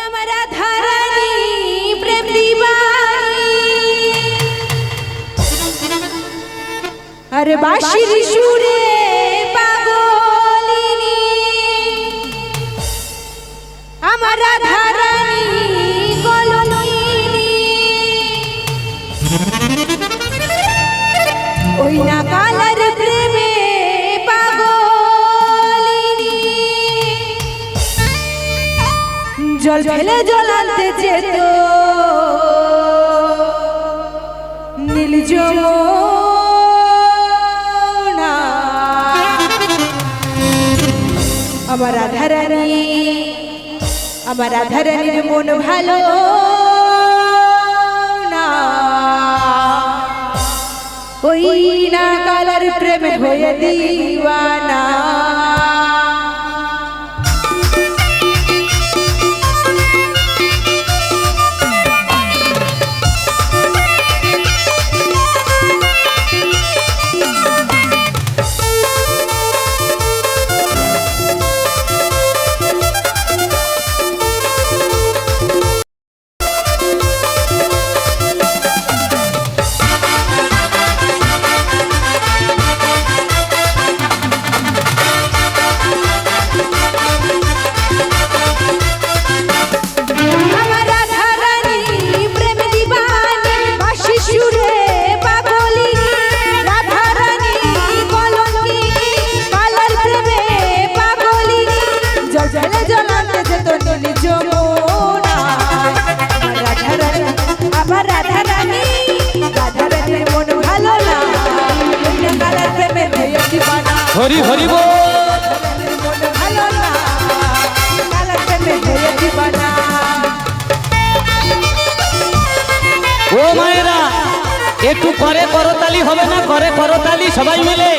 আমার রাধারানী প্রেম দিবানী আরে বাঁশির সুরে পাগলিনী আমার রাধারানী কলঙ্কিনী ওই না কালার প্রেমে পাগলিনী জল ফেলে জল আনতে যেত নীল যমুনা আমার রাধারানীর মন ভালো না ওই না কালার প্রেমে হয়ে দিওয়ানা হরি হরি বল ও মায়েরা একটু করে করতালি হবে না করে করতালি সবাই মিলে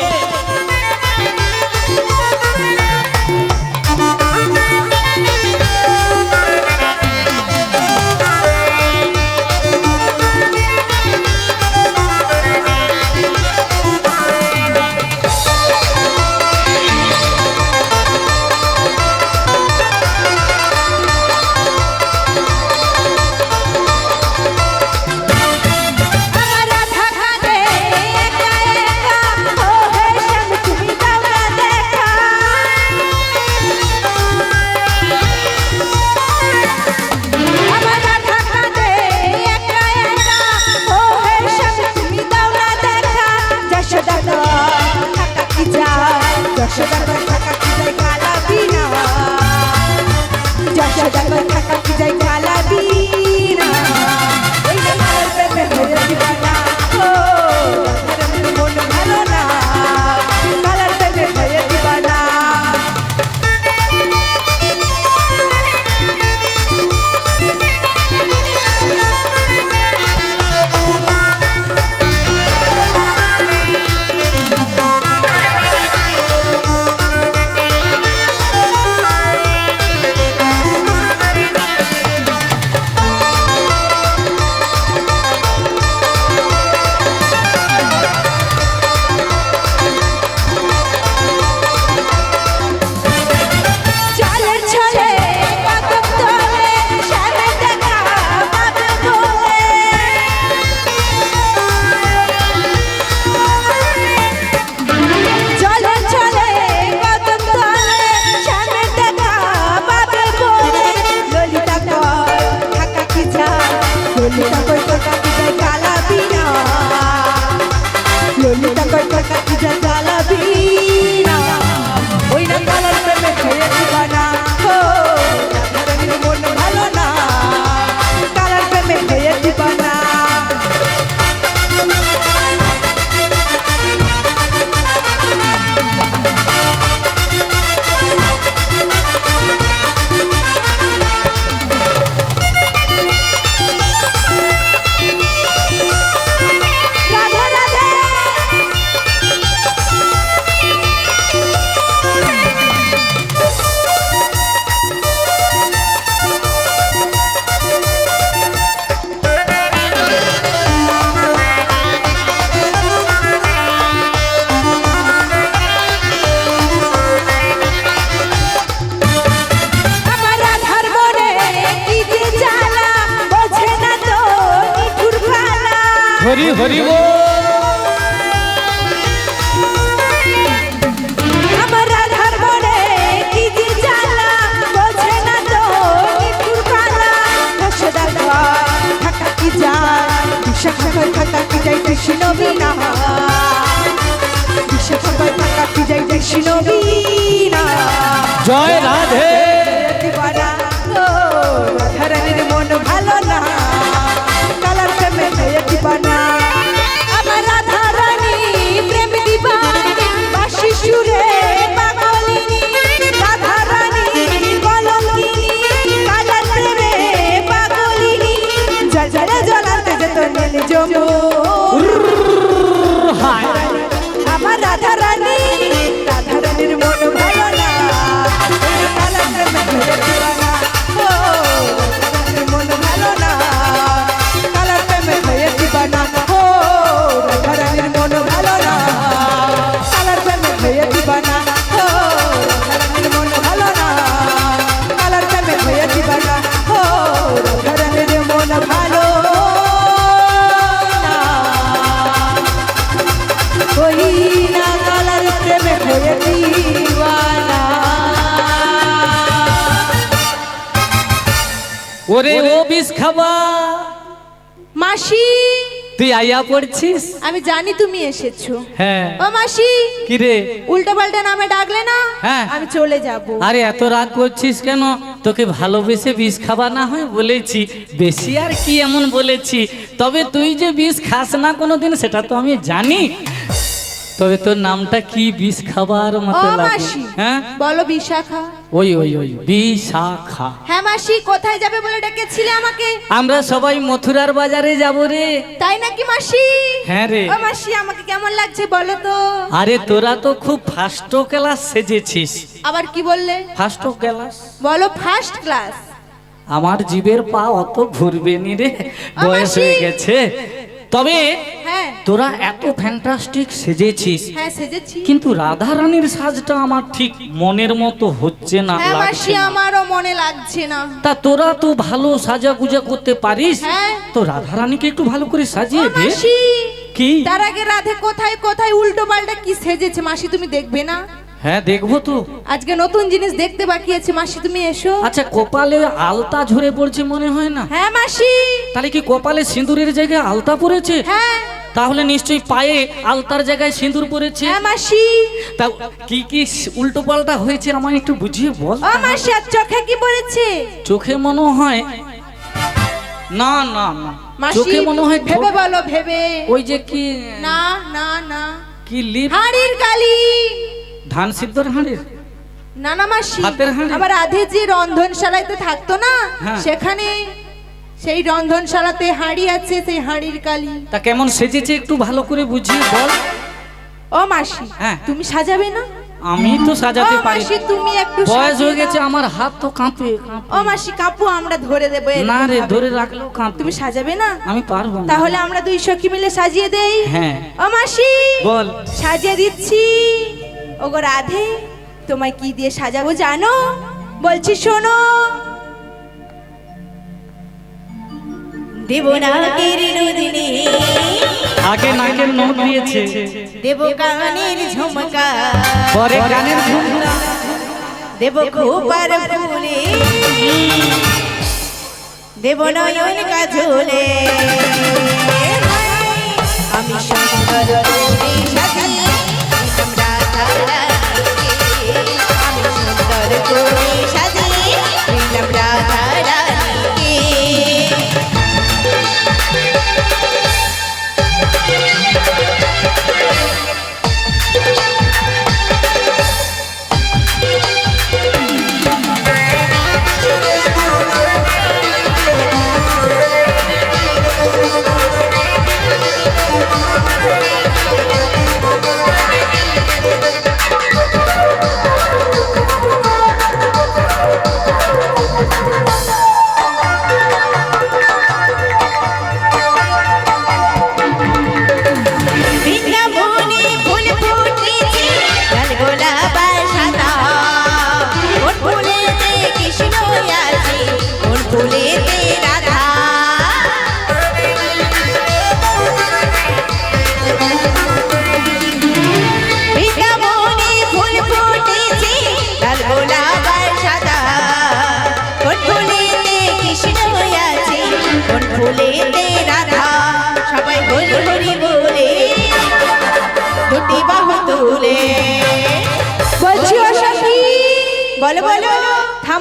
হরি হরি বল। আমার রাধার মনে কি যে জ্বালা, বোঝে না তো নিঠুর কালা। রসদার ঘর থাকা কি যায়, বিশাখায় থাকা কি যায় কৃষ্ণ বিনা। বিশাখায় থাকা কি যায় কৃষ্ণ বিনা। জয় রাধে। দিবানা ও রাধারানীর মন ভালো না, কালার প্রেমে হয়ে দিবানা। আমার রাধারানী প্রেম দিবানা, বাঁশি সুরে পাগলিনী। রাধারানী কলঙ্কিনী, কালার প্রেমে পাগলিনী। জল জলে জ্বলাতে যেত নীল যমুন। আমার রাধারানী, রাধারানীর মন ভালো না, কালার প্রেমে হয়ে দিবানা। ও রাধারানীর মন ভালো না, কালার প্রেমে হয়ে দিবানা। ও রাধারানীর মন ভালো না, কালার প্রেমে হয়ে দিবানা। ও রাধারানীর মন ভালো না, কালার প্রেমে হয়ে দিবানা। ও রাধারানীর মন ভালো না, ওই না কালার প্রেমে হয়ে দিবানা। ওরে ও বিষ খাবা, মাসি তুই আইয়া পড়ছিস? আমি জানি তুমি এসেছো। হ্যাঁ। ও মাসি, কি রে? উল্টো পাল্টা নামে ডাকলে না হ্যাঁ। আমি চলে যাব। আরে এত রাগ করছিস কেন? তোকে ভালোবেসে বিষ খাবা না হয় বলেছি, বেশি আর কি এমন বলেছি। তবে তুই যে বিষ খাস না কোনোদিন সেটা তো আমি জানি। তবে তোর নামটা কি বিষ খাবার ও মতো লাগে? মাসি, হ্যাঁ বলো বিশাখা। ওই ওই ওই বিশাখা। হ্যাঁ মাসি, কোথায় যাবে বলে ডেকেছিলে আমাকে? আমরা সবাই মথুরার বাজারে যাব রে। তাই নাকি মাসি? হ্যাঁ রে। ও মাসি, আমাকে কেমন লাগছে বলো তো? আরে তোরা তো খুব ফার্স্ট ক্লাস সেজেছিস। আবার কি বললে? First class? বলো ফার্স্ট ক্লাস। আমার জীবের পা অত ঘুরবে নি রে, বয়স মাসি। হয়ে গেছে। তবে হ্যাঁ তোরা এত ফ্যান্টাস্টিক সেজেছিস, হ্যাঁ সেজেছি। কিন্তু রাধা রানীর সাজটা আমার ঠিক মনের মতো হচ্ছে না, হ্যাঁ লাগছে মাসি, না। আমারও মনে লাগছে না। তা তোরা তো ভালো সাজাগুজা করতে পারিস, হ্যাঁ। তো রাধা রানীকে একটু ভালো করে ও সাজিয়ে দে। মাসি, কি? তার আগে রাধে কোথায় কোথায় উল্টো পাল্টা কি সেজেছে মাসি, তুমি দেখবে না? হ্যাঁ দেখবো তো। আজকে নতুন জিনিস দেখতে বাকি আছে মাসি, তুমি এসো। আচ্ছা, কপালে আলতা ঝরে পড়ছে মনে হয় না? হ্যাঁ মাসি। তাহলে কি কপালে সিঁদুরের জায়গায় আলতা পড়েছে? হ্যাঁ। তাহলে নিশ্চয়ই পায়ে আলতার জায়গায় সিঁদুর পড়েছে। হ্যাঁ মাসি। তা কি কি উল্টো পাল্টা হয়েছে আমায় একটু বুঝিয়ে বল। ও মাসি, আর চোখে কি পড়েছে? চোখে মনে হয় না না না, মাসি চোখে মনে হয় ভেবে বলো, ভেবে। ওই যে কি না না না, কি লিপ, হাড়ির কালি। ধান সিদ্ধর হাঁড়ির। না না মাসি, হাতের হাঁড়ি? আবার আধে যে রন্ধনশালাতে থাকতো না, হ্যাঁ। সেখানে সেই রন্ধনশালাতে হাঁড়ি আছে, সেই হাঁড়ির কালি। তা কেমন সেজেছে একটু ভালো করে বুঝিয়ে বল। ও মাসি, হ্যাঁ। তুমি সাজাবে না? আমি তো সাজাতে ও পারি, মাসি, তুমি একটু বয়স সাজিয়ে হয়ে গেছে, দাও। আমার হাত তো কাঁপে কাঁপে। ও মাসি, কাপু আমরা ধরে দেবো এরকম না রে, ভাবে। ধরে রাখলেও কাঁপে। তুমি সাজাবে না? আমি পারবো না। তাহলে আমরা দুই সখী মিলে সাজিয়ে দেই। হ্যাঁ। ও মাসি, বল। সাজিয়ে দিচ্ছি। ওগো রাধে, তোমায় কি দিয়ে সাজাবো জানো? বলছি শোনো। দেব নাকের নদিনী, আগে নাকের নখ দিয়েছে, দেব কানের ঝুমকা, পরে গানের ঝুমকা, দেব খোপার ফুলে, দেব নয়ন কাজলে। আমি সুন্দর করে সাজিয়ে দিলাম রাধা রানীকে। আমি সুন্দর করে সাজিয়ে দিলাম রাধা রানীকে।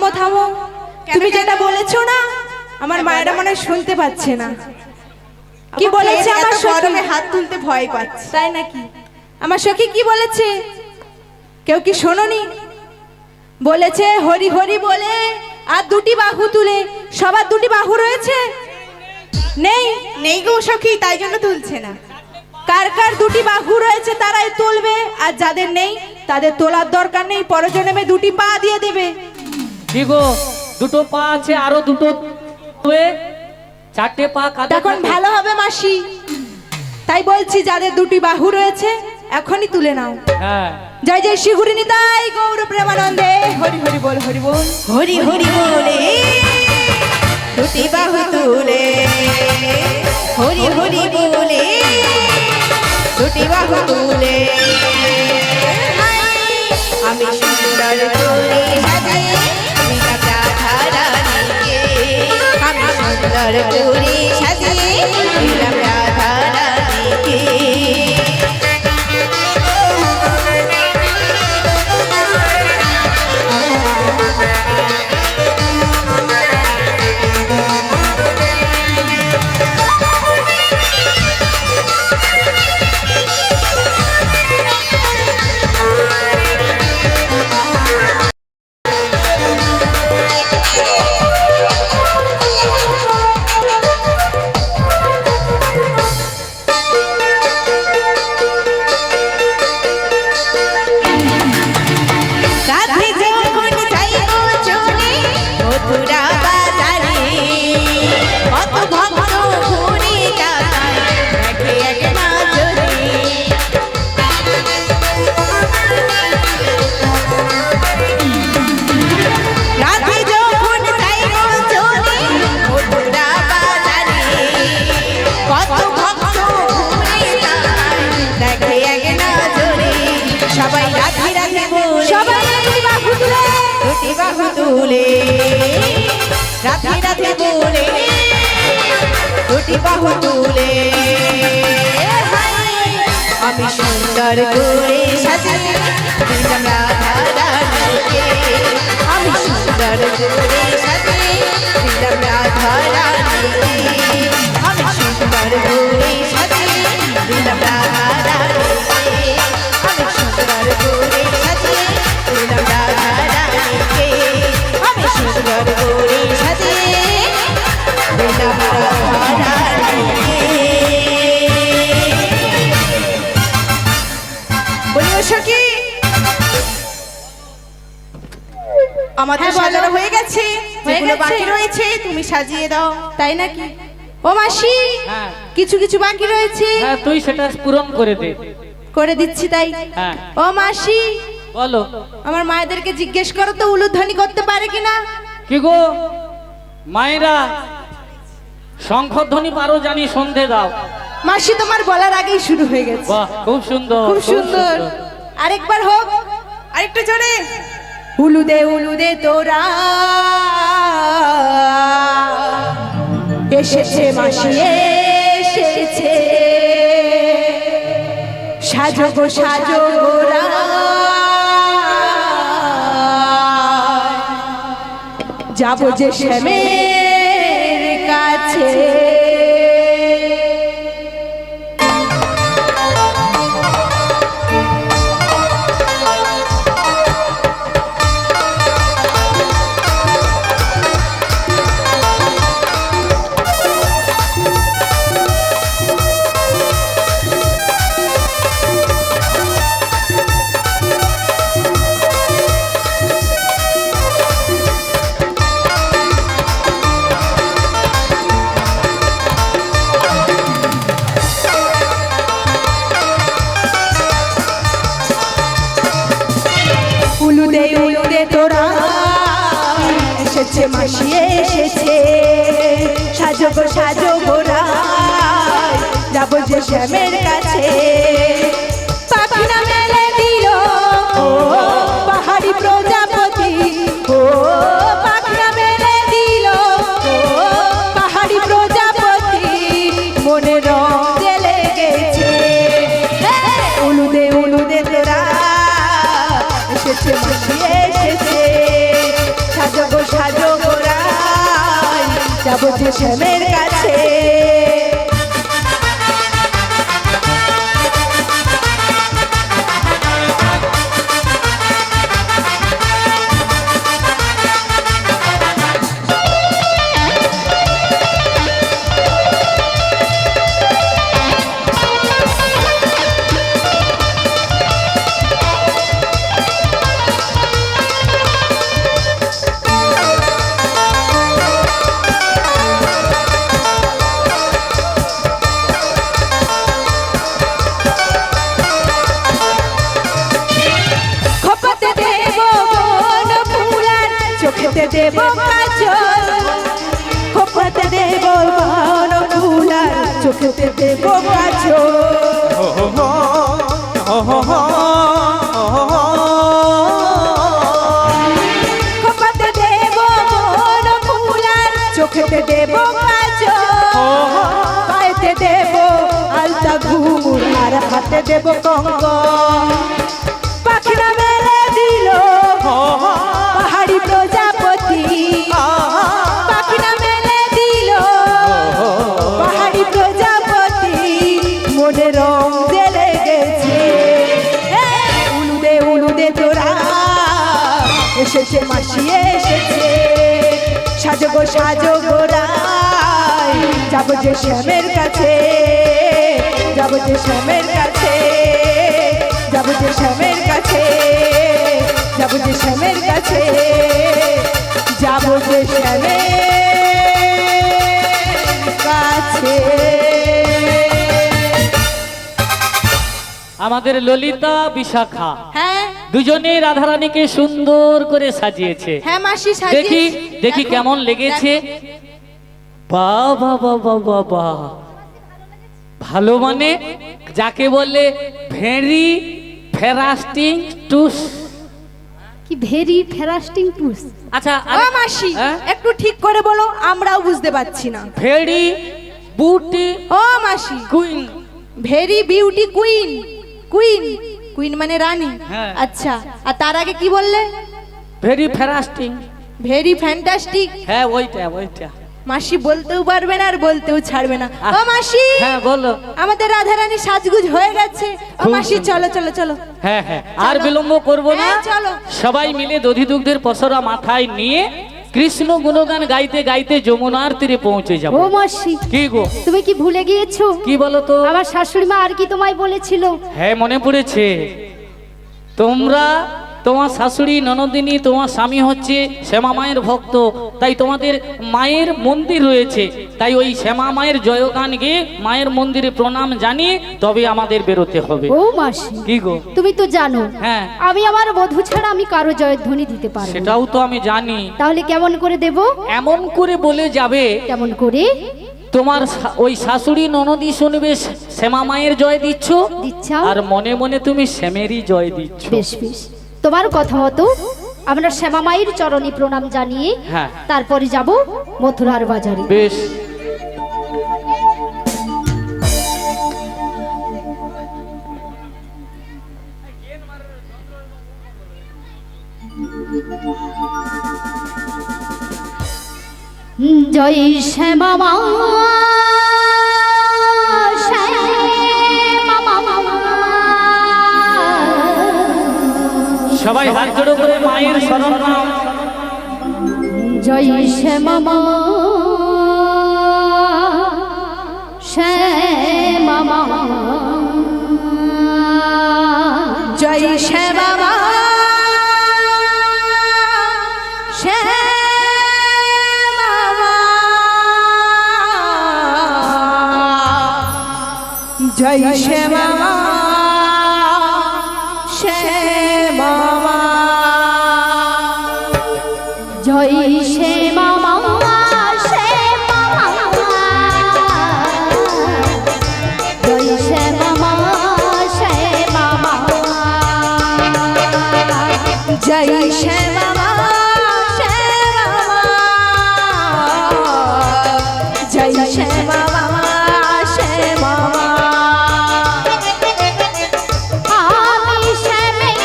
থামো থামো, তুমি যেটা বলেছো না আমার মায়েরা মনে হয় শুনতে পাচ্ছে না। কি বলেছে আমার সখী? হাত তুলতে ভয় পাচ্ছে, তাই নাকি? আমার সখী কি বলেছে কেউ কি শোনোনি? বলেছে হরি হরি বলে আর দুটি বাহু তুলে। সবার দুটি বাহু রয়েছে? নেই, নেই গো সখী, তাই জন্য তুলছে না। কার কার দুটি বাহু রয়েছে তারাই তুলবে, আর যাদের নেই তাদের তোলার দরকার নেই, পরজন্মে দুটি পা দিয়ে দেবে। কি গো, দুটো পা আছে, আরো দুটো হয়ে চারটে পা কাঁধে তখন থাকে। ভালো হবে মাসি, তাই বলছি যাদের দুটি বাহু রয়েছে এখনই তুলে নাও। হ্যাঁ, জয় জয় শ্রী গুরু নিতাই গৌর প্রেমানন্দে, হরি হরি বল, হরি বল, হরি হরি বলে দুটি বাহু তুলে, হরি হরি বলে দুটি বাহু তুলে, আমি সুন্দর করে সাজিয়ে দিলাম রাধা রানীকে, আমি সুন্দর করে সাজিয়ে দিলাম রাধা রানীকে। রাধে যখন যাইবো চলে মথুরা বাজারে, কত ভক্ত ঘুরে তাকায় দেখে এক নজরে। রাধে যখন যাইবো চলে মথুরা বাজারে, কত ভক্ত ঘুরে তাকায় দেখে এক নজরে। সবাই রাধে রাধে বলে, সবাই দুটি বাহু তুলে, দুটি বাহু তুলে, রাধে রাধে বলে দুটি বাহু তুলে, আমি সুন্দর করে সাজিয়ে দিলাম রাধা রানীকে, আমি সুন্দর করে সাজিয়ে দিলাম রাধা রানীকে, আমি সুন্দর করে সাজিয়ে দিলাম রাধা রানীকে, আমি সুন্দর করে সাজিয়ে দিলাম রাধা রানীকে, আমি সুন্দর করে সাজিয়ে দিলাম রাধা রানীকে। বলিও সখী, আমাদের হ্যাঁ, বলো। সাজানো হয়ে গেছে, হয়ে যেগুলো গেছে। বাকি রয়েছে তুমি সাজিয়ে দাও। তাই নাকি? ও মাসি, হ্যাঁ, কিছু কিছু বাকি রয়েছে, হ্যাঁ, তুই সেটা পূরণ করে দে। করে দিচ্ছি তাই। হ্যাঁ, ও মাসি, বলো। আমার মায়েদেরকে জিজ্ঞেস করো তো উলুধ্বনি করতে পারে কিনা। কি গো মায়েরা, শঙ্খধ্বনি পারো জানি, সন্ধে দাও। মাসি তোমার বলার আগেই শুরু হয়ে গেছে। বাহ, খুব সুন্দর, খুব সুন্দর। আরেকবার হোক, আরেকটু জোরে। উলুদে তোরা এসেছে মাসি এসেছে, সাজো গো সাজো গোরা, যাবো যে শ্যামের কাছে। উলুদে তোরা এসেছে মাসি এসেছে, সাজো গো সাজো গোরা, যাবো যে শ্যামের কাছে। পাখিরা মেলে দিল ও পাহাড়ি প্রজাপতি, ও পাখিরা মেলে দিল ও পাহাড়ি প্রজাপতি, মনে রং জেলে গেছে। উলুদে তোরা এসেছে মাসি এসেছে, সাজো গো যাবো যে শ্যামের কাছে। খোপাতে দেব বন ফুলার, চোখেতে দেব কাজল। খোপাতে দেব বন ফুলার, চোখেতে দেব কাজল। খোপাতে দেব বন ফুলার, চোখেতে দেব কাজল। পায়েতে দেব আলতা ঘুঙুর, আর হাতে দেব কঙ্কন। পাখনা মেলে দিল পাহাড়ি প্রজাপতি, পাখনা মেলে দিল পাহাড়ি প্রজাপতি। মনে রং জেলে গেছে, উলুদে উলুদে তোরা এসেছে, মাসি এসেছে। সাজগো সাজগো রাই, যাবো যে শ্যামের কাছে, যাবো যে শ্যামের কাছে, যাবো যে শ্যামের কাছে, যাবো যে শ্যামের কাছে, যাবো যে শ্যামের কাছে। আমাদের ললিতা বিশাখা হ্যাঁ দুজনে রাধারানীকে সুন্দর করে সাজিয়েছে। হ্যাঁ মাসি দেখি সাজিয়েছি। দেখি দেখো, কেমন লেগেছে। বাহ বাহ বাহ বাহ বাহ বাহ, ভালো মানে যাকে বলে ভেরি ফেরাস্টিং টুস। কি ভেরি ফেরাস্টিং টুস? আচ্ছা ও মাসি হ্যাঁ? একটু ঠিক করে বলো, আমরাও বুঝতে পারছি না। ভেরি বুটি ও মাসি, queen. Very beauty queen. Queen queen মানে রানী। হ্যাঁ। আচ্ছা, আর তার আগে কি বললে? Very fantastic. Very fantastic. হ্যাঁ ওইটা ওইটা। মাসি বলতেও পারবে না আর বলতেও ছাড়বে না। ও মাসি, হ্যাঁ বলো। আমাদের রাধারানী সাজগুজ হয়ে গেছে। ও খুব মাসি সুন্দর। চলো চলো চলো। হ্যাঁ হ্যাঁ, আর চলো। বিলম্ব করব না। হ্যাঁ, চলো। সবাই মিলে দধি দুগ্ধের পসরা মাথায় নিয়ে কৃষ্ণ গুণগান গাইতে গাইতে যমুনার তীরে পৌঁছে যাব। ও মাসি, কি গো, তুমি কি ভুলে গিয়েছো? কি বলো তো? আমার শাশুড়ি মা আর কি তোমায় বলেছিল? হ্যাঁ মনে পড়েছে। তোমরা, তোমার শাশুড়ি ননদিনী, তোমার স্বামী হচ্ছে শ্যামা মায়ের ভক্ত, তাই তোমাদের মায়ের মন্দির রয়েছে, তাই ওই শ্যামা মায়ের জয়গান গেয়ে মায়ের মন্দিরে প্রণাম জানিয়ে তবে আমাদের বেরোতে হবে। ও মাসি, কি গো? তুমি তো জানো হ্যাঁ আমি আমার বধূ ছাড়া আমি কারো জয়ধ্বনি দিতে পারবো না। সেটাও তো আমি জানি। তাহলে কেমন করে দেব? এমন করে বলে যাবে, কেমন করে? তোমার ওই শাশুড়ি ননদি শুনবে শ্যামা মায়ের জয় দিচ্ছ, দিচ্ছা? আর মনে মনে তুমি শ্যামেরই জয় দিচ্ছ। বেশ বেশ, তোমার কথা মতো আমরা শ্যামা মায়ের চরণে প্রণাম জানিয়ে হ্যাঁ। তারপরে যাব মথুরার বাজারে। বেশ। জয় শ্যামা মা, শ্যামা মা। সবাই হাত জোড়ো করে মায়ের শরণ নাও। জয় শ্যামা মা, শ্যামা মা। জয় শ্যামা মা, শ্যামা মা। জয় শ্যামা মা, শ্যামা মা। জয় শ্যামা মা, শ্যামা মা। জয় শ্যামা মা, শ্যামা মা। জয় শ্যামা মা, শ্যামা মা। জয় শ্যামা মা, শ্যামা মা। আমি শ্যামের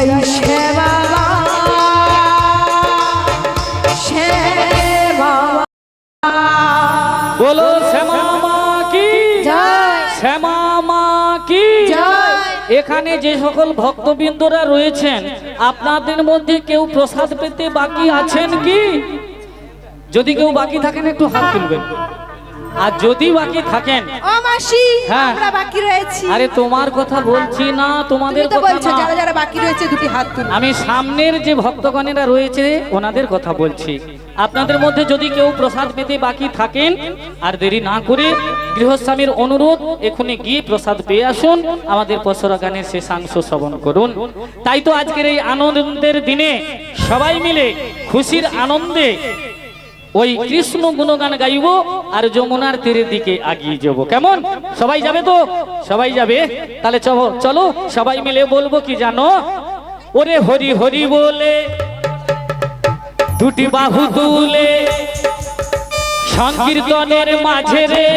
জয় শ্যামা মা, শ্যামা মা। বলো শ্যামা মা কি জয় শ্যামা মা কি জয়। এখানে যে সকল ভক্তবৃন্দরা রয়েছেন আপনাদের মধ্যে কেউ প্রসাদ পেতে বাকি আছেন কি? যদি কেউ বাকি থাকেন একটু হাত তুলবেন, আর যদি বাকি থাকেন, ও মাসি হ্যাঁ। আমরা বাকি রয়েছি। আরে তোমার কথা বলছি না, তোমাদের তুমি তো কথা বলছো না। যারা যারা বাকি রয়েছে দুটি হাত তুলো। আমি সামনের যে ভক্তগণেরা রয়েছে ওনাদের কথা বলছি। আপনাদের মধ্যে যদি কেউ প্রসাদ পেতে বাকি থাকেন আর দেরি না করে গৃহস্বামীর অনুরোধ এখনই গিয়ে প্রসাদ পেয়ে আসুন, আমাদের পসরা গানের শেষাংশ শ্রবণ করুন। তাই তো আজকের এই আনন্দের দিনে সবাই মিলে খুশির আনন্দে ওই কৃষ্ণ গুণগান গাইব আর যমুনার তীরের দিকে এগিয়ে যাব। কেমন? সবাই যাবে তো? সবাই যাবে? তাহলে চলো চলো সবাই মিলে বলবো কি জানো? ওরে হরি হরি বলে দুটি বাহু তুলে সংকীর্তনের মাঝে রে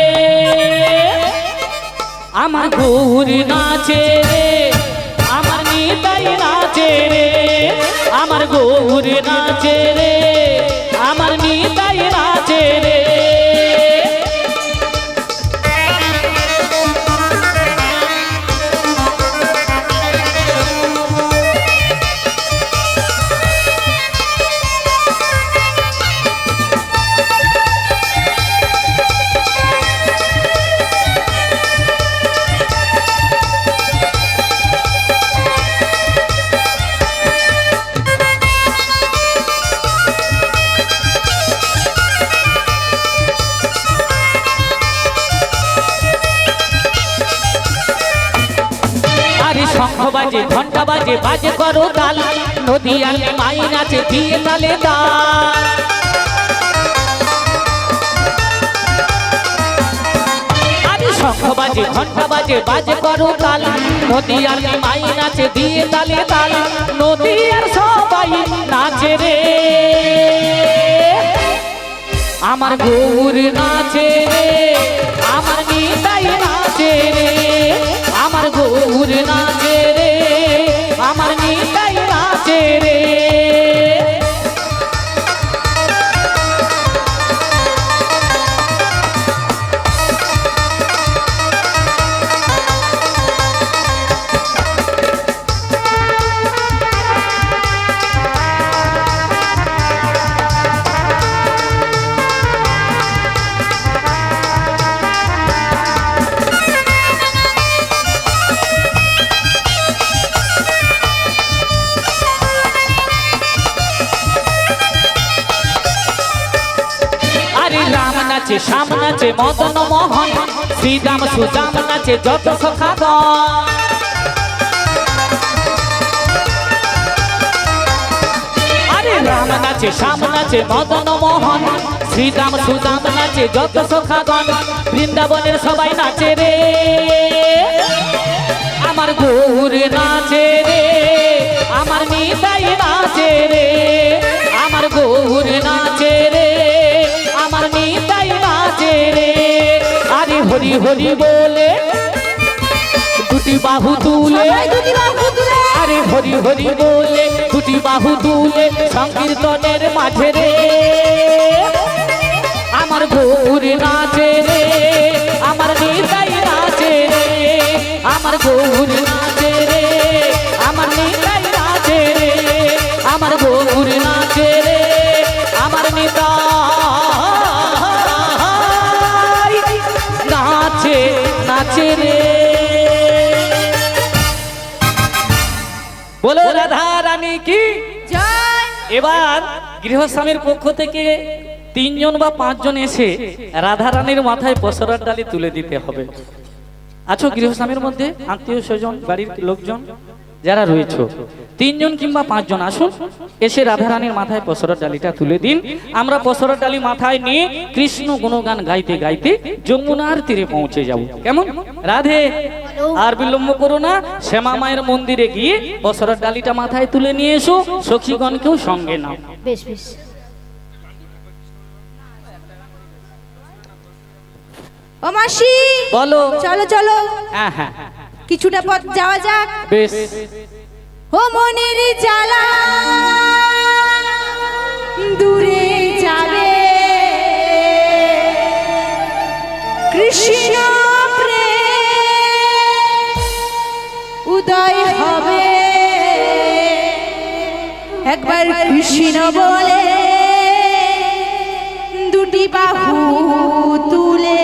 আমার গৌরী নাচে রে, আমার নিতাই নাচে রে, আমার গৌরী নাচে রে, আমার নিতাই নাচে রে। শঙ্খ বাজে ঘন্টা বাজে বাজে করো তাল, নদী আলে মাই নাচে দিয়ে তালে তাল। আরে শঙ্খ বাজে ঘন্টা বাজে বাজে করো তাল, নদী আলে মাই নাচে দিয়ে তালে তাল। নদী আর সবাই নাচে রে, আমার গৌর নাচে রে, আমার নিতাই নাচে রে, আমার গৌর নাচে রে, আমার নিতাই নাচে রে। নাচে শ্যাম নাচে মদন মোহন, শ্রীরাম সুদাম নাচে যত সখাগণ। আরে রাম নাচে শ্যাম নাচে মদন মোহন, শ্রীরাম সুদাম নাচে যত সখাগণ। বৃন্দাবনের সবাই নাচে রে, আমার গৌর নাচে রে, আমার নিতাই নাচে রে, আমার গৌর নাচে রে, আমার নিতাই নাচে রে। আরে হরি হরি বলে দুটি বাহু তুলে, আরে হরি হরি বলে দুটি বাহু তুলে সংকীর্তনের মাঝে রে, আমার গৌর নাচে রে, আমার নিতাই নাচে রে, আমার গৌর নাচে রে, আমার নিতাই নাচে রে, আমার গৌর নাচে রে, আমার নিতাই নাচে নাচে রে। বলো রাধা রানী কি জয়। এবার গৃহস্বামীর পক্ষ থেকে 3 জন বা 5 জন এসে রাধা রানীর মাথায় পসরার ডালি তুলে দিতে হবে। আছো গৃহস্বামীর মধ্যে আত্মীয় স্বজন বাড়ির লোকজন যারা রয়েছে 3 জন কিংবা 5 জন আসুন, এসে রাধা রানীর মাথায় পসরার ডালিটা তুলে দিন। আমরা পসরার ডালি মাথায় নিয়ে কৃষ্ণ গুণগান গাইতে গাইতে যমুনার তীরে পৌঁছে যাব। কেমন? রাধে। আর বিলম্ব করো না, শ্যামা মায়ের মন্দিরে গিয়ে পসরার ডালিটা মাথায় তুলে নিয়ে এসো, সখীগণকেও সঙ্গে নাও। বেশ বেশ। ও মাসি বলো। চলো চলো, হ্যাঁ হ্যাঁ কিছুটা পথ যাওয়া যাক। বেশ। ও মনের জ্বালা দূরে যাবে, কৃষ্ণ প্রেম উদয় হবে। একবার কৃষ্ণ বলে দুটি বাহু তুলে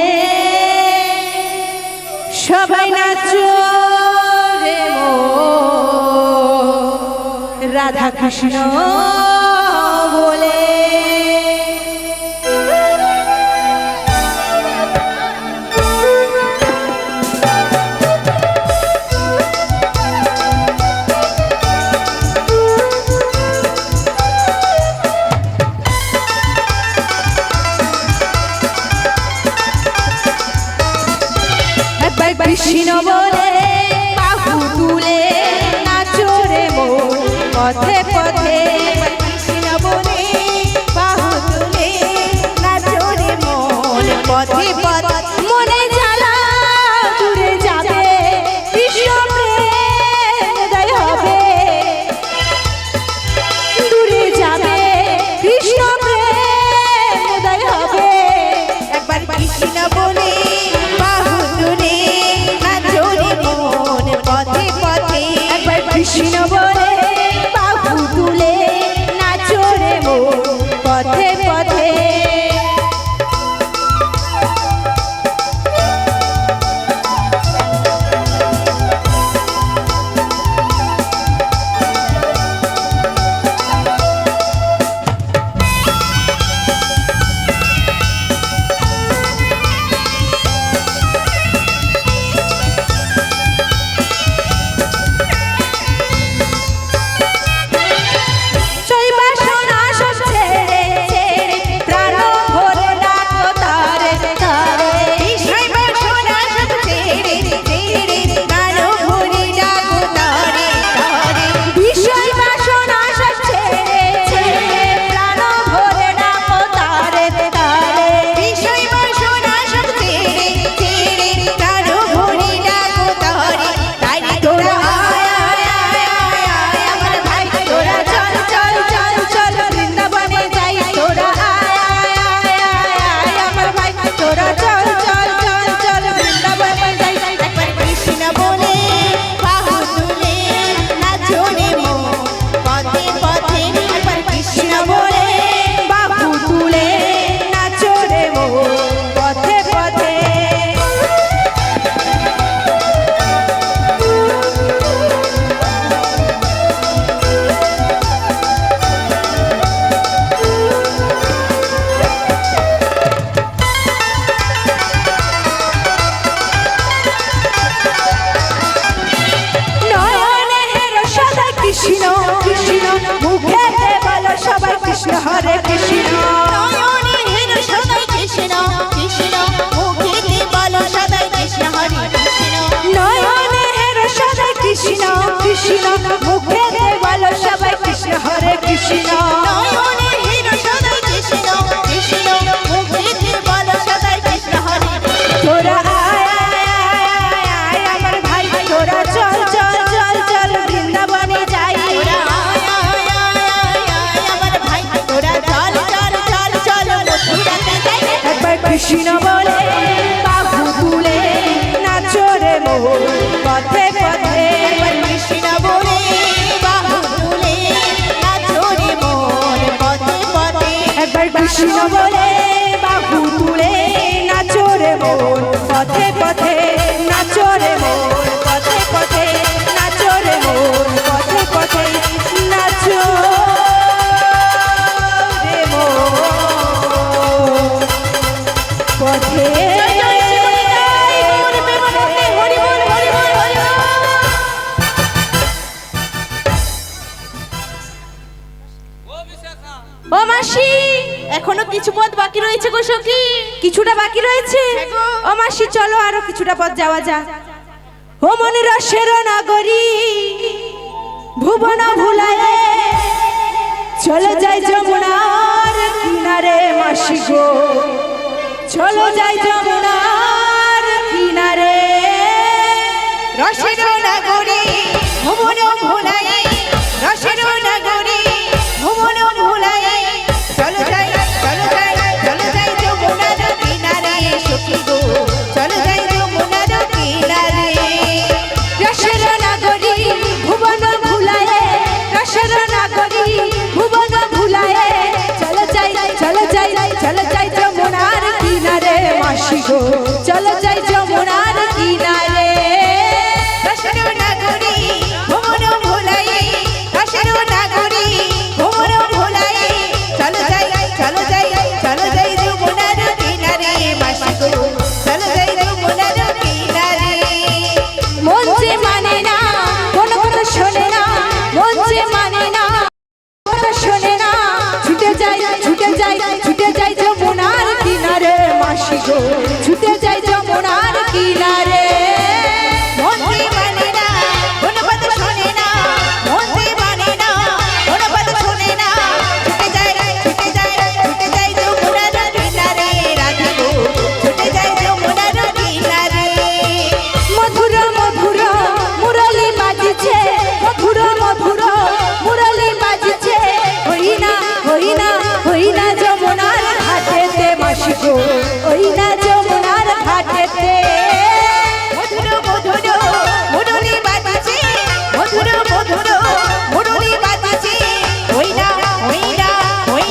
সবাই নাচো রে মন, রাধা কৃষ্ণ বলে। কৃষ্ণ বলে বাহু তুলে নাচো রে মন, পথে পথে। কৃষ্ণ বলে বাহু তুলে নাচো রে মন, পথে পথে। মনে জ্বালা দূরে যাবে, কৃষ্ণ প্রেম উদয় হবে। দূরে যাবে, কৃষ্ণ প্রেম উদয় হবে। একবার কৃষ্ণ বলে বাহু তুলে নাচো রে মন, পথে পথে। একবার কৃষ্ণ বলে বাহু তুলে নাচো রে মন, পথে পথে। কৃষ্ণ কৃষ্ণ মুখে বলো সবাই কৃষ্ণ হরে কৃষ্ণ। নয়নে হেরো সদাই কৃষ্ণ কৃষ্ণ, মুখে বলো সদাই কৃষ্ণ হরে কৃষ্ণ। নয়নে হেরো সদাই কৃষ্ণ কৃষ্ণ, মুখে বলো সবাই কৃষ্ণ হরে কৃষ্ণ। নয়নে হেরো সদাই কৃষ্ণ কৃষ্ণ, মুখে বলো সদাই কৃষ্ণ হরে। তোরা আয় আয় আমার ভাই, তোরা চল চল চল চল বৃন্দাবনে যাই। তোরা আয় আয় আয় আমার ভাই, তোরা চল চল চল চল মথুরাতে যাই। একবার কৃষ্ণ বলে বাহু তুলে নাচো রে মোহন, পথে পথে। একবার কৃষ্ণ বলে বাহু তুলে নাচো রে মোহন, পথে পথে। একবার কৃষ্ণ বলে বাহু তুলে নাচো রে মোহন, পথে পথে। নাচো রে মোহন, পথে পথে। নাচো রে মোহন, পথে পথে। নাচো রে মোহন, পথে। ও মাসি, এখনো কিছু পথ বাকি রয়েছে গো সখী। কিছুটা বাকি রয়েছে? ও মাসি চলো আরো কিছুটা পথ যাওয়া যাক। ও মন রসের নগরী ভুবন ভুলায়ে চলে যাই যমুনার কিনারে মাসি গো, চলো যাই যমুনার কিনারে। রসের নগরী ভুবন ভুলায়ে গো চলো যাই যমুনার কিনারে কাশের নাগরী ভুবন ভুলাই কাশের নাগরী ভুবন ভুলাই চলো যাই চলো যাই চলো যাই যমুনার কিনারে মাসি গো চলো যাই যমুনার কিনারে মন যে মানে না কোনো কথা শোনে না মন যে মানে না কথা শোনে না ছুটে যাই ছুটে যাই ছুটে যাই যমুনার কিনারে মাসি গো ছুটে যাই যমুনার কিনারে মন্ত্রী মানে না কোনো কথা শোনে না মন্ত্রী মানে না কোনো কথা শোনে না ছুটে যাই ছুটে যাই ছুটে যাই যমুনার কিনারে রাধা গো ছুটে যাই যমুনার কিনারে মধুর মধুর মুরলি বাজছে মধুর মধুর মুরলি বাজছে হই না যমুনার ঘাটেতে মাসি গো ওই না যমুনার ঘাটেতে মধুর মধুর মুরলি বাজছে মধুর মধুর মুরলি বাজছে ওই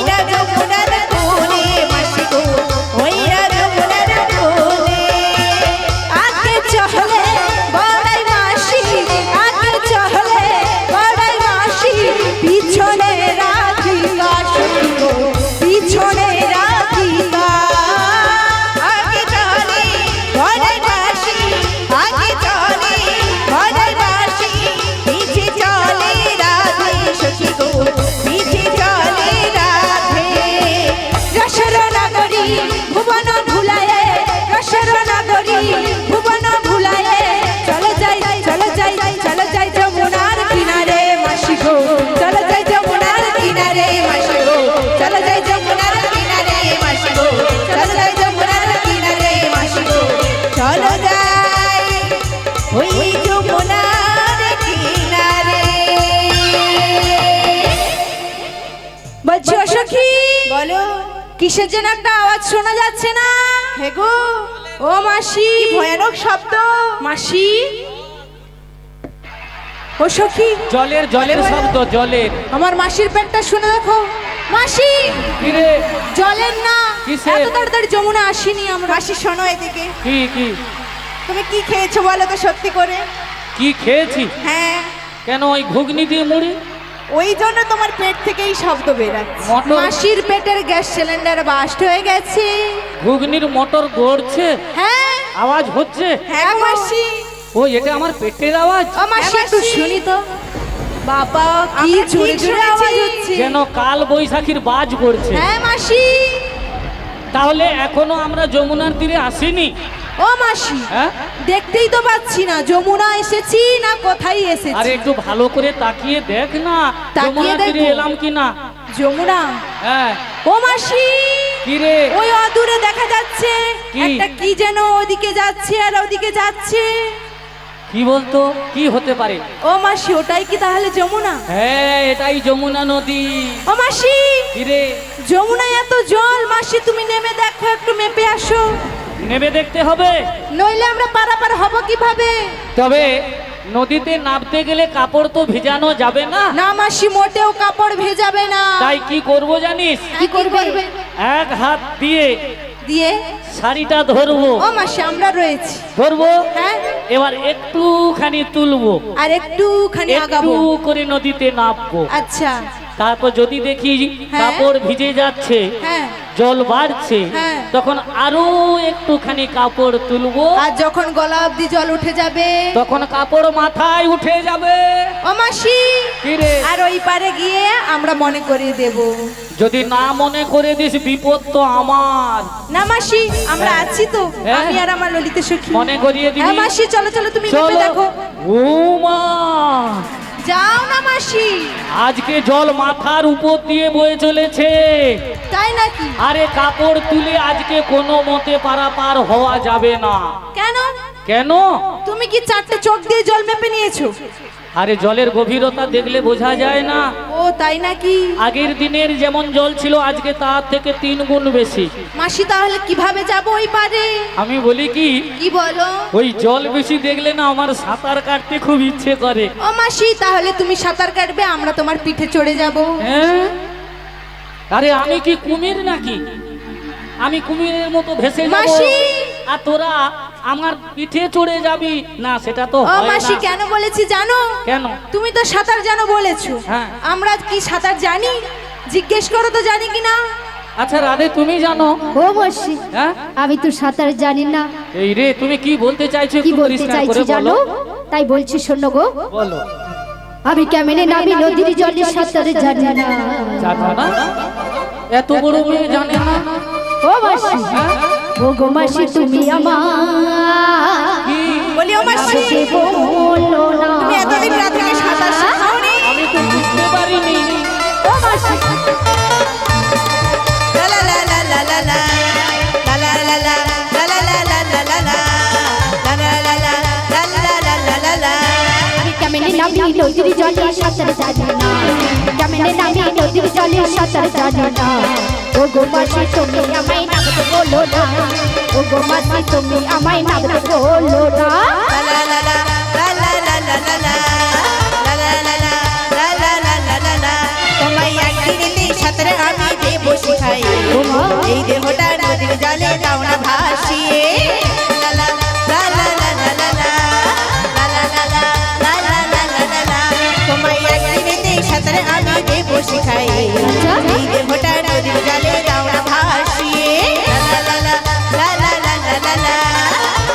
না যমুনার কোলে মাসি গো ওই না যমুনার কোলে আগে চলে বড়াই মাসি আগে চলে বড়াই মাসি পিছনে রাধিকা সখী গো পিছনে রাধিকা আগে চলে বড়াই বাঁশি আগে চলে বড়াই বাঁশি পিছে চলে রাধে সখী গো পিছে চলে রাধে রসর নগরী ভুবন ভুলায়ে রসর নগরী ভুবন ভুলায়ে চলো যাই চলো যাই চলো যাই যমুনার কিনারে মাসি গো চলো যাই যমুনার কিনারে মাসি গো চলো যাই যমুনার কিনারে মাসি গো চলো যাই যমুনার কিনারে মাসি গো চলো যাই ওই যমুনার কিনারে বলছি ও সখী বলো কিসের যেন একটা আওয়াজ শোনা যাচ্ছে না হে গো ও মাসি কি ভয়ানক শব্দ মাসি ও সখী জলের জলের শব্দ জলের। আমার মাসির পেটটা শুনে দেখো মাসি কিরে জলের না কিসের? এত তাড়াতাড়ি যমুনা আসিনি আমরা মাসি শোনো এদিকে কি কি তুমি কি খেয়েছো বলো তো সত্যি করে কি খেয়েছি? হ্যাঁ কেন ওই ঘুগনি দিয়ে মুড়ি ওই জন্য তোমার পেট থেকে এই শব্দ বেরাচ্ছে মটর মাসির পেটের গ্যাস সিলিন্ডার বাস্ট হয়ে গেছে ঘুগনির মোটর গড়ছে হ্যাঁ আওয়াজ হচ্ছে। হ্যাঁ গো মাসি ও এটা আমার পেটের আওয়াজ, ও মাসি হ্যাঁ, একটু মাসি। শুনি তো বাবা কি আমরা ঠিক জোরে জোরে আওয়াজ শুনেছি। হচ্ছে যেন কাল বৈশাখীর বাজ পড়ছে। হ্যাঁ মাসি তাহলে এখনো আমরা যমুনার তীরে আসিনি। ও মাসি হ্যাঁ দেখতেই তো পাচ্ছি না যমুনা এসেছি না কোথায় এসেছি আরে একটু ভালো করে তাকিয়ে দেখ না তাকিয়ে যমুনার তীরে দেখবো। এলাম কিনা। যমুনা হ্যাঁ ও মাসি কি রে ওই অদূরে দেখা যাচ্ছে কি? একটা কি যেন ওদিকে যাচ্ছে আর ওদিকে যাচ্ছে কি বলতো কি হতে পারে? ও মাসি ওটাই কি তাহলে যমুনা হ্যাঁ এটাই যমুনা নদী। ও মাসি কি রে যমুনায় এত জল মাসি তুমি নেমে দেখো একটু মেপে আসো নেমে দেখতে হবে। নইলে আমরা পারাপার হব কিভাবে তবে নদীতে নামতে গেলে কাপড় তো ভিজানো যাবে না। না মাসি মোটেও কাপড় ভেজাবে না তাই কি করব জানিস? কি করবে এক হাত দিয়ে দিয়ে শাড়িটা ধরবো ও মাসি আমরা রয়েছি ধরবো হ্যাঁ এবার একটুখানি তুলবো আর একটুখানি একটু আগাবো করে নদীতে নামবো। আচ্ছা তারপর যদি দেখি হ্যাঁ। কাপড় ভিজে যাচ্ছে হ্যাঁ জল বাড়ছে হ্যাঁ। তখন আরো একটুখানি কাপড় তুলবো আর যখন গলা অবধি জল উঠে যাবে তখন কাপড় মাথায় উঠে যাবে। ও মাসি কি রে আর ওই পারে গিয়ে আমরা মনে করিয়ে দেব যদি না মনে করে দিস বিপদ তো আমার। না মাসি আমরা হ্যাঁ। আছি তো হ্যাঁ। আমি আর আমার ললিতা সখী মনে করিয়ে দিবি। হ্যাঁ মাসি চলো চলো তুমি মেপে চলো দেখো ও মা যাও না মাসি আজকে জল মাথার উপর দিয়ে বয়ে চলেছে। তাই নাকি আরে কাপড় তুলে আজকে কোনো মতে পারাপার হওয়া যাবে না। কেন কেন? তুমি কি চারটে চোখ দিয়ে জল মেপে নিয়েছো আরে জলের গভীরতা দেখলে বোঝা যায় না। ও তাই নাকি আগের দিনের যেমন জল ছিল আজকে তার থেকে 3 গুণ বেশি। মাসি তাহলে কিভাবে যাব ওই পারে আমি বলি কি কি বলো ওই জল বেশি দেখলে না আমার সাঁতার কাটতে খুব ইচ্ছে করে। ও মাসি তাহলে তুমি সাঁতার কাটবে আমরা তোমার পিঠে চড়ে যাব হ্যাঁ আরে আমি কি কুমির নাকি? আমি কুমিরের মতো ভেসে যাব? মাসি আর তোরা আমার পিঠে চড়ে যাবি না, সেটা তো ও হয় মাসি না। কেন বলেছি জানো? কেন? তুমি তো সাঁতার জানো বলেছো, হ্যাঁ। আমরা কি সাঁতার জানি? জিজ্ঞেস করো তো জানি কিনা। আচ্ছা রাধে, তুমি জানো? ও মাসি, হ্যাঁ, আমি তো সাঁতার জানি না। এই রে, তুমি কি বলতে চাইছো কি একটু বলতে পরিষ্কার চাইছি করে জানো? বলো। তাই বলছি, শোনো গো। বলো। আমি কেমনে নামি নদীর জলে সাঁতার জানি না। জানো না? এত বড় মেয়ে জানে না? ও মাসি, ও গো মাসি তুমি আমার কি? বলি ও মাসি, সে বলো না। তুমি এতদিন রাত থেকে সাঁতার শেখাওনি? আমি তো বুঝতে পারিনি। ও মাসি, লা লা লা লা লা লা লা, লা লা লা লা, লা লা লা লা লা লা লা, লা লা লা লা, লা লা লা লা লা লা। আমি কেমনে নামি নদীর জলে সাঁতার জানি না। কেমনে নামি নদীর জলে সাঁতার জানি না। ও গো মাসি তুমি আমায় নামতে বলো না। ও গো মাসি তুমি আমায় নামতে বলো না। লা লা লা লা, লা লা লা লা লা, লা লা লা লা, লা লা লা লা লা লা। তোমায় একদিনেতেই সাঁতার আমি দেবো শিখাই, এই দেহটা নদীর জলে দাও না ভাসিয়ে। লা লা লা লা লা লা লা লা, লা লা লা লা, লা লা লা লা লা লা। তোমায় একদিনেতেই সাঁতার আমি দেবো শিখাই, এই দেহটা নদীর জলে দাও না ভাসিয়ে। লা লা লা লা, লা লা লা লা লা,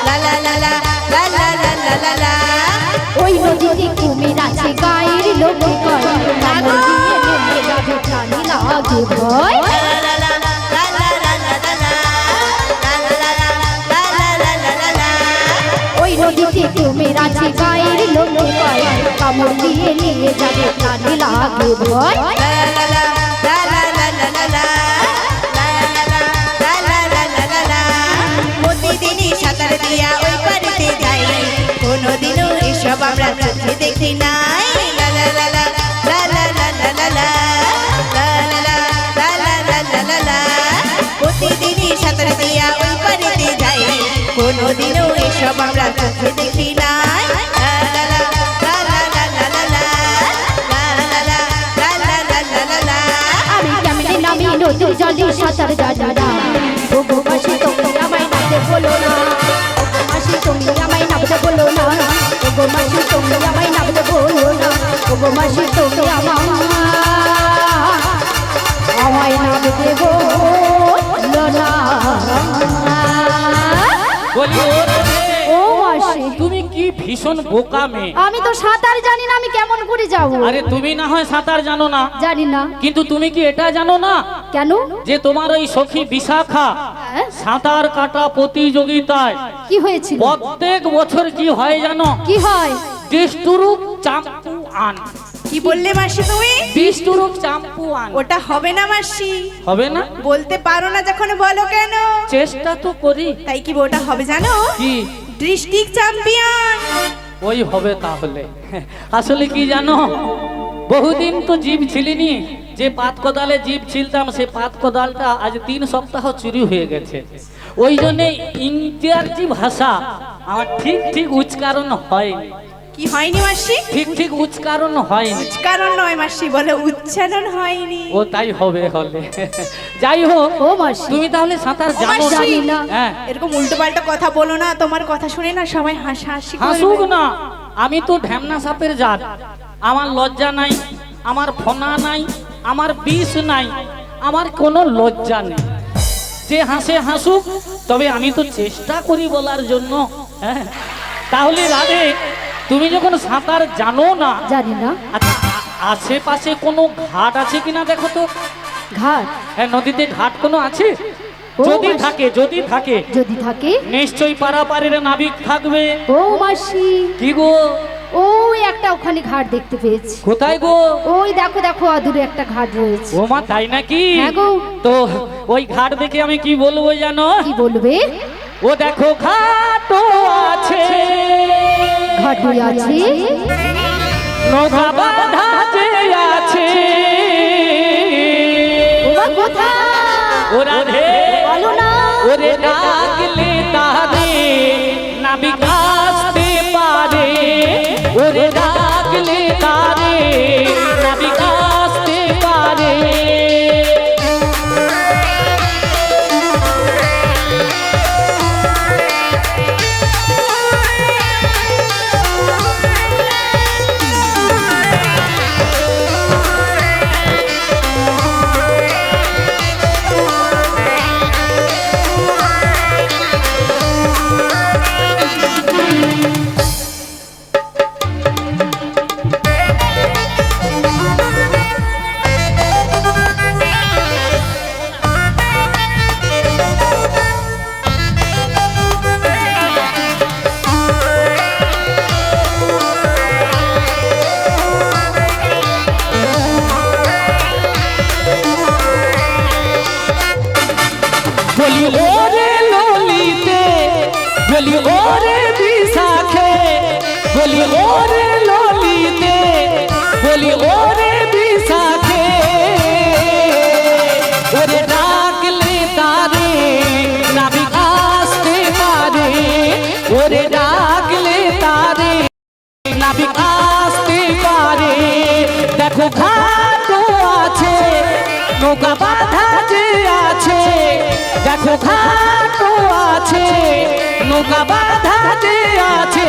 লা লা লা লা, লা লা লা লা লা লা। ওই নদীতে কুমির আছে গায়ের লোকে কয় কামড় দিয়ে নেমে যাবে প্রাণী লাগে ভয়। ওই নদীতে কুমির আছে গায়ের লোকে কয় কামড় দিয়ে নিয়ে যাবে প্রাণী লাগে ভয়। প্রতিদিনই সাঁতার দিয়া ওই পানিতে যাই, কোনোদিনও এসব আমরা চোখে দেখি নাই। লা লা লা লা, লা লা লা লা লা লা, লা লা লা, লা লা লা লা লা লা। প্রতিদিনই সাঁতার দিয়া ওই পানিতে যাই, কোনোদিনও এসব আমরা চোখে দেখি নাই। লা লা লা, লা লা লা লা লা লা, লা লা লা, লা লা লা লা লা লা। আমি কেমনে নামি নদীর জলে সাঁতার জানি না। ও গো মাসি তুমি আমায় নামতে বলো না। ও গো মাসি তুমি আমায় নামতে বলো না। ও গো মাসি তুমি আমায় নামতে বলো না। ও গো মাসি তুমি আমায় নামতে বলো না। বলি ও রাধে, ও মাসি, তুমি কি ভীষণ বোকা মেয়ে। আমি তো সাঁতার জানি না, আমি কেমন করে যাব? আরে তুমি না হয় সাঁতার জানো না, জানি না। কিন্তু তুমি কি এটা জানো না কেন? যে তোমার ওই সখী বিশাখা হ্যাঁ? সাঁতার কাটা প্রতিযোগিতায় কি হয়েছিল? প্রত্যেক বছর কি হয় জানো? কি হয়? ডিস্টুরুপ চাম্পু আন। কি বললে মাসি তুমি? ডিস্টুরুপ চাম্পু আন। ওটা হবে না মাসি। হবে না? বলতে পারো না যখন বলো কেন? চেষ্টা তো করি। তাই কি ওটা হবে জানো? কি? District champion. ওই হবে তাহলে। আসলে কি জানো, বহুদিন তো জীব ছিলিনি, যে পাত কোদালে জীব ছিলতাম সে পাত কোদালটা আজ 3 সপ্তাহ চুরি হয়ে গেছে। ওই জন্যে ইংরেজি ভাষা আমার ঠিক ঠিক উচ্চারণ হয়নি। কি হয়নি মাসি? ঠিক ঠিক উচ্চারণ হয়নি। উচ্চারণ নয় মাসি, বলে উচ্চারণ হয়নি। ও তাই হবে হলে। যাই হোক, ও মাসি, তুমি তাহলে সাঁতার ও জানো? মাসি, জানি না। হ্যাঁ, এরকম উল্টো পাল্টা কথা বলো না, তোমার কথা শুনে না সবাই হাসাহাসি হাসুক করবে। না। আমি তো ঢ্যামনা সাপের জাত, আমার লজ্জা নাই, আমার ফনা নাই, আমার বিষ নাই, আমার কোনো লজ্জা নেই। যে হাসে হাসুক, তবে আমি তো চেষ্টা করি বলার জন্য। হ্যাঁ, তাহলে রাধে, তুমি যখন সাঁতার জানো না, জানি না। আচ্ছা আশেপাশে কোনো ঘাট আছে কিনা দেখো তো। ঘাট? হ্যাঁ, নদীতে ঘাট কোনো আছে? ও যদি মাসি। থাকে, যদি থাকে যদি থাকে? নিশ্চয়ই পারাপারের নাবিক থাকবে। ও মাসি, কি গো? ওই একটা ওখানে ঘাট দেখতে পেয়েছি। কোথায় গো? ওই দেখো দেখো, আদুরে একটা ঘাট রয়েছে। ও মা, তাই নাকি? হ্যাঁ গো। তো ওই ঘাট দেখে আমি কি বলবো জানো? কি বলবে? ও দেখো ঘাট আছে, ঘাটে আছে, নৌকা বাঁধা যে আছে। ওমা কোথায়? ও রাধে, বলো না। ওরে ডাকলে তারে নাবিক আসতে পারে। ওরে ডাকলে তারে নাবিক আসতে পারে। নাবিক আসতে পারে। দেখো ঘাটও আছে, নৌকা বাঁধা যে আছে, দেখো ঘাটও আছে, নৌকা বাঁধা যে আছে।